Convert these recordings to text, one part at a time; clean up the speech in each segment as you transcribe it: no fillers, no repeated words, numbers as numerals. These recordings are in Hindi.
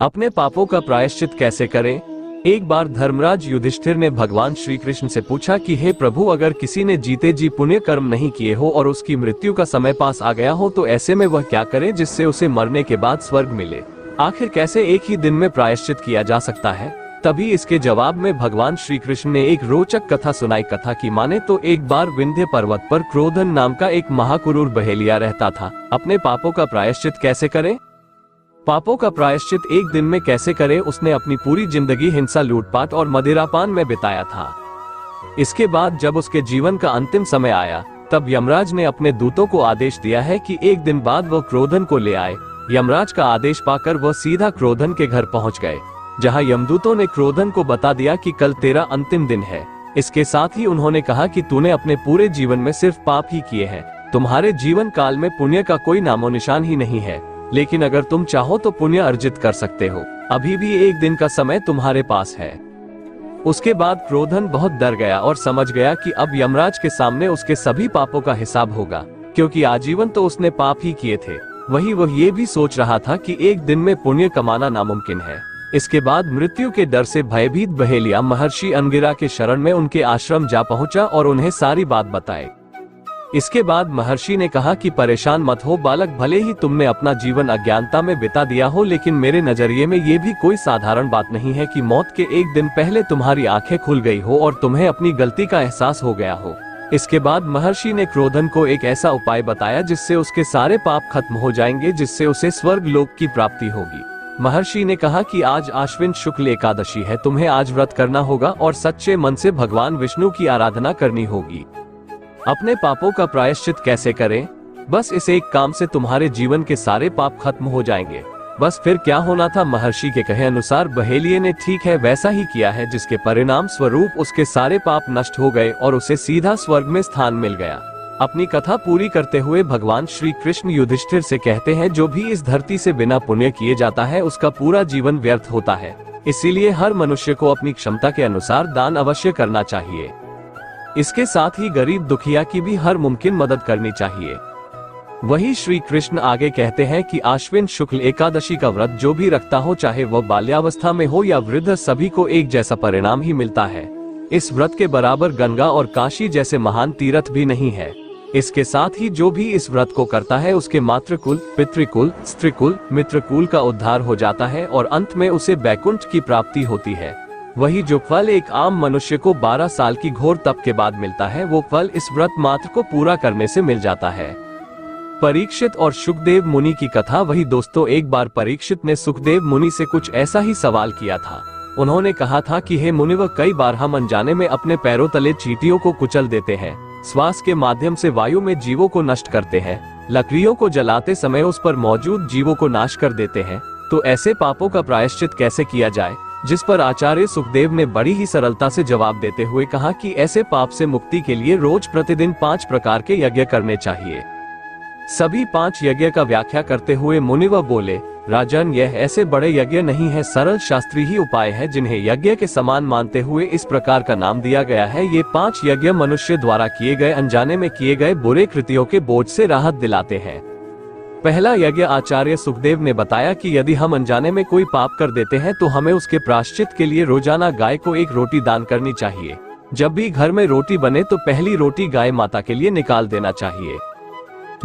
अपने पापों का प्रायश्चित कैसे करें? एक बार धर्मराज युधिष्ठिर ने भगवान श्री कृष्ण से पूछा कि हे प्रभु, अगर किसी ने जीते जी पुण्य कर्म नहीं किए हो और उसकी मृत्यु का समय पास आ गया हो तो ऐसे में वह क्या करे जिससे उसे मरने के बाद स्वर्ग मिले? आखिर कैसे एक ही दिन में प्रायश्चित किया जा सकता है? तभी इसके जवाब में भगवान श्री कृष्ण ने एक रोचक कथा सुनाई। कथा की माने तो एक बार विंध्य पर्वत पर क्रोधन नाम का एक महाक्रूर बहेलिया रहता था। अपने पापों का प्रायश्चित कैसे करें? पापों का प्रायश्चित एक दिन में कैसे करे? उसने अपनी पूरी जिंदगी हिंसा, लूटपाट और मदिरापान में बिताया था। इसके बाद जब उसके जीवन का अंतिम समय आया तब यमराज ने अपने दूतों को आदेश दिया है कि एक दिन बाद वह क्रोधन को ले आए। यमराज का आदेश पाकर वह सीधा क्रोधन के घर पहुंच गए, जहां यमदूतों ने क्रोधन को बता दिया कि कल तेरा अंतिम दिन है। इसके साथ ही उन्होंने कहा कि तूने अपने पूरे जीवन में सिर्फ पाप ही किए हैं, तुम्हारे जीवन काल में पुण्य का कोई नामो निशान ही नहीं है। लेकिन अगर तुम चाहो तो पुण्य अर्जित कर सकते हो, अभी भी एक दिन का समय तुम्हारे पास है। उसके बाद क्रोधन बहुत डर गया और समझ गया कि अब यमराज के सामने उसके सभी पापों का हिसाब होगा, क्योंकि आजीवन तो उसने पाप ही किए थे। वही वह ये भी सोच रहा था कि एक दिन में पुण्य कमाना नामुमकिन है। इसके बाद मृत्यु के डर से भयभीत बहेलिया महर्षि अंगिरा के शरण में उनके आश्रम जा पहुंचा और उन्हें सारी बात बताई। इसके बाद महर्षि ने कहा कि परेशान मत हो बालक, भले ही तुमने अपना जीवन अज्ञानता में बिता दिया हो, लेकिन मेरे नजरिए में ये भी कोई साधारण बात नहीं है कि मौत के एक दिन पहले तुम्हारी आंखें खुल गई हो और तुम्हें अपनी गलती का एहसास हो गया हो। इसके बाद महर्षि ने क्रोधन को एक ऐसा उपाय बताया जिससे उसके सारे पाप खत्म हो जाएंगे, जिससे उसे स्वर्ग लोक की प्राप्ति होगी। महर्षि ने कहा कि आज आश्विन शुक्ल एकादशी है, तुम्हें आज व्रत करना होगा और सच्चे मन से भगवान विष्णु की आराधना करनी होगी। अपने पापों का प्रायश्चित कैसे करें? बस इस एक काम से तुम्हारे जीवन के सारे पाप खत्म हो जाएंगे। बस फिर क्या होना था? महर्षि के कहे अनुसार बहेलिये ने ठीक है वैसा ही किया है, जिसके परिणाम स्वरूप उसके सारे पाप नष्ट हो गए और उसे सीधा स्वर्ग में स्थान मिल गया। अपनी कथा पूरी करते हुए भगवान श्री कृष्ण युधिष्ठिर से कहते हैं, जो भी इस धरती से बिना पुण्य किए जाता है उसका पूरा जीवन व्यर्थ होता है। इसीलिए हर मनुष्य को अपनी क्षमता के अनुसार दान अवश्य करना चाहिए। इसके साथ ही गरीब दुखिया की भी हर मुमकिन मदद करनी चाहिए। वही श्री कृष्ण आगे कहते हैं कि आश्विन शुक्ल एकादशी का व्रत जो भी रखता हो, चाहे वह बाल्यावस्था में हो या वृद्ध, सभी को एक जैसा परिणाम ही मिलता है। इस व्रत के बराबर गंगा और काशी जैसे महान तीर्थ भी नहीं है। इसके साथ ही जो भी इस व्रत को करता है उसके मातृकुल, पितृकुल, स्त्रीकुल, मित्रकुल का उद्धार हो जाता है और अंत में उसे बैकुंठ की प्राप्ति होती है। वही जो फल एक आम मनुष्य को 12 साल की घोर तप के बाद मिलता है, वो फल इस व्रत मात्र को पूरा करने से मिल जाता है। परीक्षित और सुखदेव मुनि की कथा। वही दोस्तों, एक बार परीक्षित ने सुखदेव मुनि से कुछ ऐसा ही सवाल किया था। उन्होंने कहा था कि हे मुनिवर, कई बार हम अनजाने में अपने पैरों तले चींटियों को कुचल देते हैं, श्वास के माध्यम से वायु में जीवों को नष्ट करते हैं, लकड़ियों को जलाते समय उस पर मौजूद जीवों को नाश कर देते हैं। तो ऐसे पापों का प्रायश्चित कैसे किया जाए? जिस पर आचार्य सुखदेव ने बड़ी ही सरलता से जवाब देते हुए कहा कि ऐसे पाप से मुक्ति के लिए रोज प्रतिदिन 5 प्रकार के यज्ञ करने चाहिए। सभी 5 यज्ञ का व्याख्या करते हुए मुनिवर बोले, राजन, यह ऐसे बड़े यज्ञ नहीं है, सरल शास्त्रीय ही उपाय है जिन्हें यज्ञ के समान मानते हुए इस प्रकार का नाम दिया गया है। ये 5 यज्ञ मनुष्य द्वारा किए गए अनजाने में किए गए बुरे कृत्यों के बोझ से राहत दिलाते हैं। पहला यज्ञ आचार्य सुखदेव ने बताया कि यदि हम अनजाने में कोई पाप कर देते हैं तो हमें उसके प्रायश्चित के लिए रोजाना गाय को 1 रोटी दान करनी चाहिए। जब भी घर में रोटी बने तो पहली रोटी गाय माता के लिए निकाल देना चाहिए।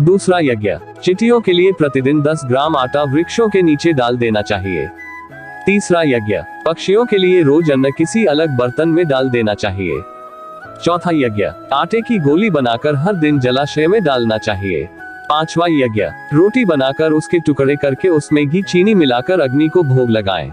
दूसरा यज्ञ, चींटियों के लिए प्रतिदिन 10 ग्राम आटा वृक्षों के नीचे डाल देना चाहिए। तीसरा यज्ञ, पक्षियों के लिए रोज अन्न किसी अलग बर्तन में डाल देना चाहिए। चौथा यज्ञ, आटे की गोली बनाकर हर दिन जलाशय में डालना चाहिए। 5वां यज्ञ, रोटी बनाकर उसके टुकड़े करके उसमें घी चीनी मिलाकर अग्नि को भोग लगाएं।